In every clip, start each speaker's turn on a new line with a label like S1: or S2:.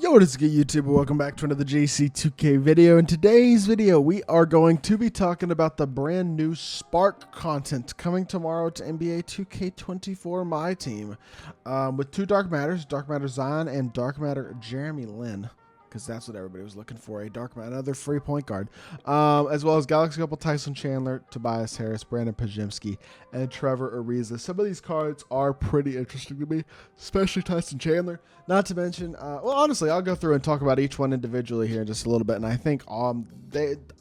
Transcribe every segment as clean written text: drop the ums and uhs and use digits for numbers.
S1: Yo, what is good, YouTube? Welcome back to another JC2K video. In today's video, we are going to be talking about the brand new Spark content coming tomorrow to NBA 2K24 MyTEAM with two Dark Matters Zion and Dark Matter Jeremy Lin, because that's what everybody was looking for, a Dark Matter, another free point guard, as well as Galaxy Couple, Tyson, Chandler, Tobias Harris, Podziemski, and Trevor Ariza. Some of these cards are pretty interesting to me, especially Tyson Chandler. Not to mention, well, honestly, I'll go through and talk about each one individually here in just a little bit, and I think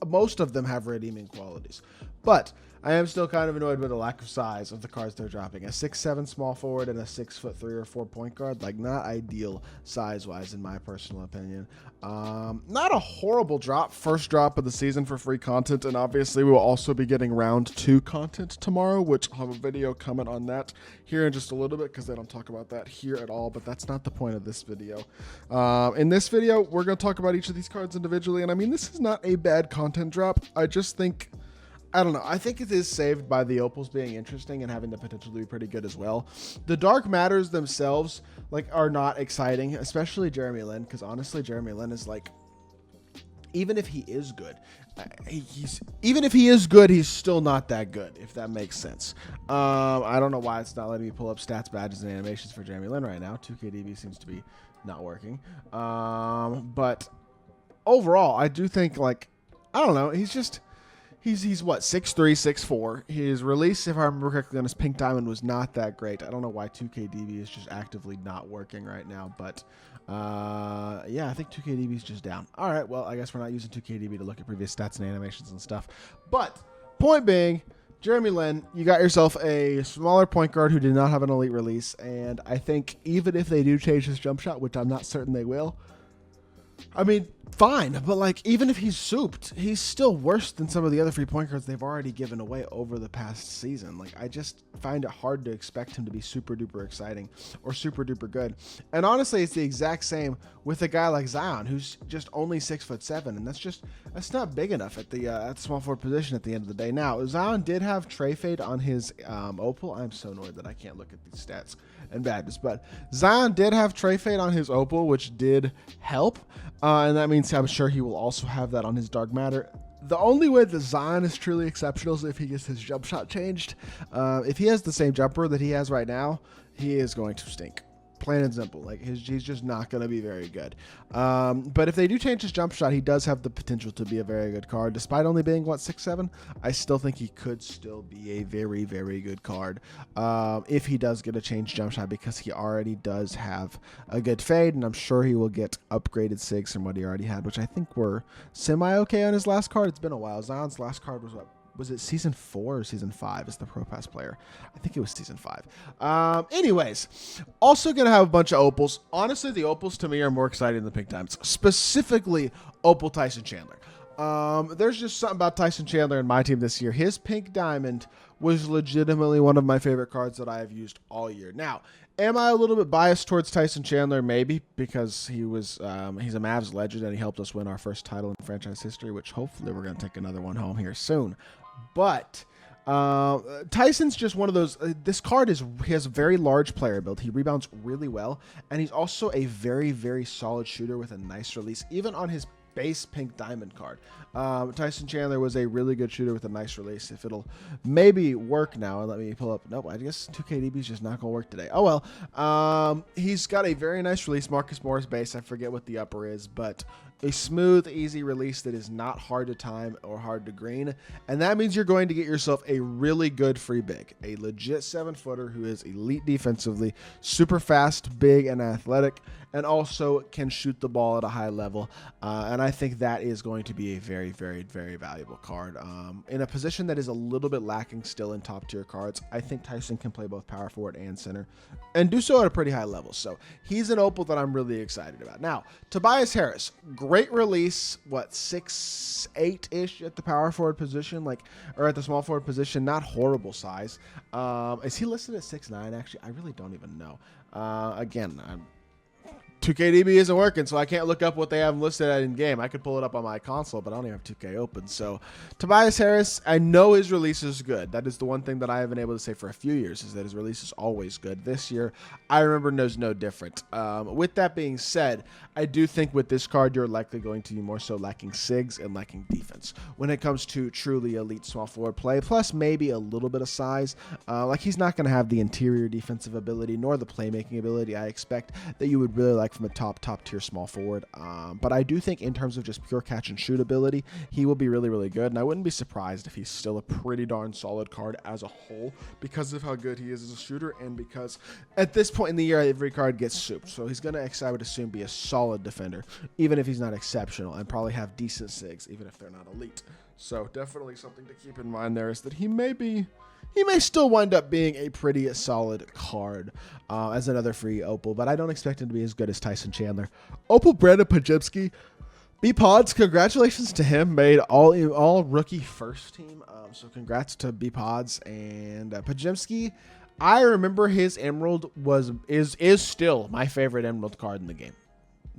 S1: most of them have redeeming qualities. But I am still kind of annoyed with the lack of size of the cards they're dropping. A 6'7" small forward and a 6'3" or 4 point guard, like not ideal size-wise in my personal opinion. Not a horrible drop, first drop of the season for free content, and obviously we will also be getting round 2 content tomorrow, which I'll have a video comment on that here in just a little bit because I don't talk about that here at all, but that's not the point of this video. In this video, we're going to talk about each of these cards individually, and I mean, this is not a bad content drop. I just think, I don't know. I think it is saved by the opals being interesting and having the potential to be pretty good as well. The Dark Matters themselves, like, are not exciting, especially Jeremy Lin, because honestly, Jeremy Lin is like, even if he is good, he's still not that good, if that makes sense. I don't know why it's not letting me pull up stats, badges, and animations for Jeremy Lin right now. 2KDB seems to be not working. But overall, I do think, like, I don't know, He's what, 6'3", 6'4". His release, if I remember correctly, on his Pink Diamond was not that great. I don't know why 2KDB is just actively not working right now, but yeah, I think 2KDB is just down. All right, well, I guess we're not using 2KDB to look at previous stats and animations and stuff. But point being, Jeremy Lin, you got yourself a smaller point guard who did not have an elite release, and I think even if they do change his jump shot, which I'm not certain they will, I mean, fine, but like, even if he's souped, he's still worse than some of the other free point guards they've already given away over the past season. Like, I just find it hard to expect him to be super duper exciting or super duper good. And honestly, it's the exact same with a guy like Zion, who's just only 6'7", and that's not big enough at the small forward position at the end of the day. Now, Zion did have tray fade on his opal. I'm so annoyed that I can't look at these stats and badges, but Zion did have tray fade on his opal, which did help. And that means I'm sure he will also have that on his Dark Matter. The only way that Zion is truly exceptional is if he gets his jump shot changed. If he has the same jumper that he has right now, he is going to stink. Plain and simple. Like, he's just not going to be very good. But if they do change his jump shot, he does have the potential to be a very good card. Despite only being, what, 6'7", I still think he could still be a very, very good card if he does get a changed jump shot, because he already does have a good fade, and I'm sure he will get upgraded SIGs from what he already had, which I think were semi-okay on his last card. It's been a while. Zion's last card was what? Was it season 4 or season 5 as the Pro Pass player? I think it was season 5. Anyways, also going to have a bunch of opals. Honestly, the opals to me are more exciting than Pink Diamonds, specifically opal Tyson Chandler. There's just something about Tyson Chandler in my team this year. His Pink Diamond was legitimately one of my favorite cards that I have used all year. Now, am I a little bit biased towards Tyson Chandler? Maybe, because he's a Mavs legend and he helped us win our first title in franchise history, which hopefully we're going to take another one home here soon. But Tyson's just one of those. This card he has a very large player build. He rebounds really well, and he's also a very, very solid shooter with a nice release, even on his base Pink Diamond card. Tyson Chandler was a really good shooter with a nice release. If it'll maybe work now, let me pull up. Nope, I guess 2KDB is just not going to work today. Oh well. He's got a very nice release. Marcus Morris base. I forget what the upper is, but a smooth, easy release that is not hard to time or hard to green. And that means you're going to get yourself a really good free big, a legit 7-footer who is elite defensively, super fast, big, and athletic, and also can shoot the ball at a high level. And I think that is going to be a very, very, very valuable card. In a position that is a little bit lacking still in top tier cards, I think Tyson can play both power forward and center and do so at a pretty high level. So he's an opal that I'm really excited about. Now, Tobias Harris, great release, what, 6'8"-ish at the power forward position, like, or at the small forward position, not horrible size. Is he listed at 6'9"? Actually, I really don't even know. Again, 2KDB isn't working, so I can't look up what they have listed at in game. I could pull it up on my console, but I don't even have 2K open. So Tobias Harris, I know his release is good. That is the one thing that I have been able to say for a few years, is that his release is always good. This year, I remember knows no different. With that being said, I do think with this card, you're likely going to be more so lacking SIGs and lacking defense when it comes to truly elite small forward play, plus maybe a little bit of size. Like, he's not going to have the interior defensive ability nor the playmaking ability I expect that you would really like from a top tier small forward. But I do think in terms of just pure catch and shoot ability, he will be really good, and I wouldn't be surprised if he's still a pretty darn solid card as a whole because of how good he is as a shooter, and because at this point in the year every card gets souped. So he's going to, I would assume, be a solid defender even if he's not exceptional, and probably have decent SIGs even if they're not elite. So definitely something to keep in mind there, is that he may still wind up being a pretty solid card as another free Opal, but I don't expect him to be as good as Tyson Chandler. Opal Brandon Podziemski, B-Pods, congratulations to him. Made all rookie first team. So congrats to B-Pods and Podziemski. I remember his Emerald is still my favorite Emerald card in the game.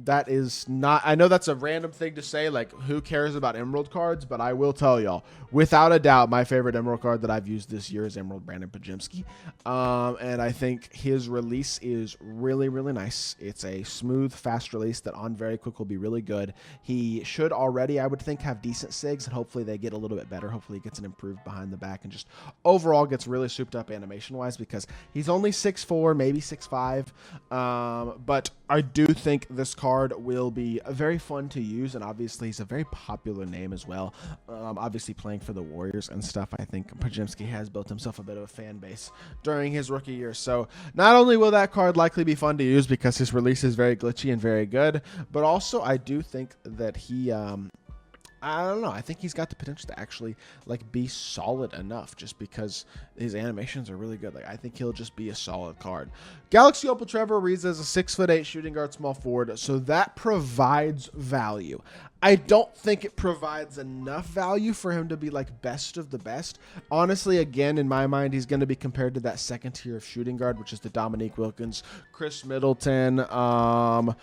S1: That is not, I know that's a random thing to say, like, who cares about Emerald cards, but I will tell y'all, without a doubt, my favorite Emerald card that I've used this year is Emerald Brandon Podziemski. And I think his release is really nice. It's a smooth, fast release that on very quick will be really good. He should already, I would think, have decent SIGs, and hopefully they get a little bit better. Hopefully he gets an improved behind the back and just overall gets really souped up animation-wise, because he's only 6'4", maybe 6'5", but I do think this card will be very fun to use, and obviously he's a very popular name as well. Obviously playing for the Warriors and stuff, I think Podziemski has built himself a bit of a fan base during his rookie year. So not only will that card likely be fun to use because his release is very glitchy and very good, but also I do think that he I don't know. I think he's got the potential to actually like be solid enough, just because his animations are really good. Like, I think he'll just be a solid card. Galaxy Opal Trevor Ariza is a 6'8" shooting guard small forward, so that provides value. I don't think it provides enough value for him to be like best of the best. Honestly, again, in my mind, he's going to be compared to that second tier of shooting guard, which is the Dominique Wilkins, Chris Middleton, RJ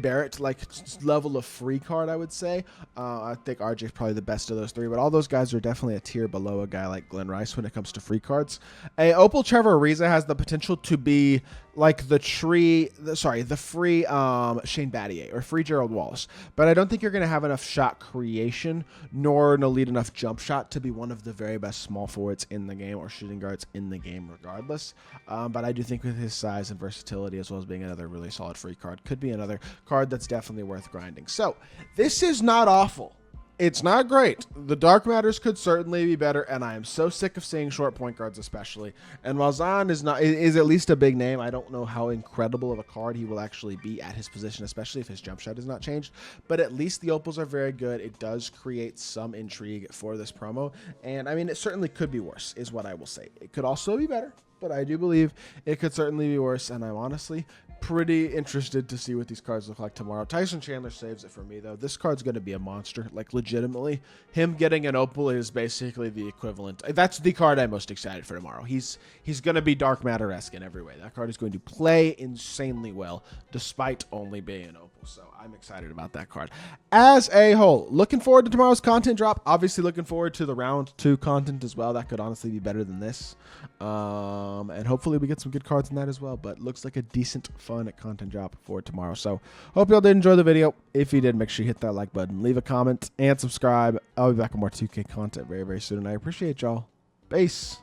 S1: Barrett, like level of free card, I would say. I think RJ is probably the best of those three, but all those guys are definitely a tier below a guy like Glenn Rice when it comes to free cards. Opal Trevor Ariza has the potential to be like the free Shane Battier or free Gerald Wallace, but I don't think you're going to have enough shot creation nor an elite enough jump shot to be one of the very best small forwards in the game or shooting guards in the game regardless. But I do think with his size and versatility, as well as being another really solid free card, could be another card that's definitely worth grinding. So this is not awful. It's not great. The Dark Matters could certainly be better, and I am so sick of seeing short point guards especially. And while Zion is at least a big name, I don't know how incredible of a card he will actually be at his position, especially if his jump shot is not changed. But at least the Opals are very good. It does create some intrigue for this promo. And I mean, it certainly could be worse, is what I will say. It could also be better, but I do believe it could certainly be worse, and I'm honestly pretty interested to see what these cards look like tomorrow. Tyson Chandler saves it for me, though. This card's going to be a monster, like legitimately. Him getting an Opal is basically the equivalent. That's the card I'm most excited for tomorrow. He's going to be Dark Matter-esque in every way. That card is going to play insanely well, despite only being an Opal. So I'm excited about that card. As a whole, looking forward to tomorrow's content drop. Obviously looking forward to the round 2 content as well. That could honestly be better than this. And hopefully we get some good cards in that as well. But looks like a decent, fun content drop for tomorrow. So hope y'all did enjoy the video. If you did, make sure you hit that like button, leave a comment, and subscribe. I'll be back with more 2K content very soon. And I appreciate y'all. Peace.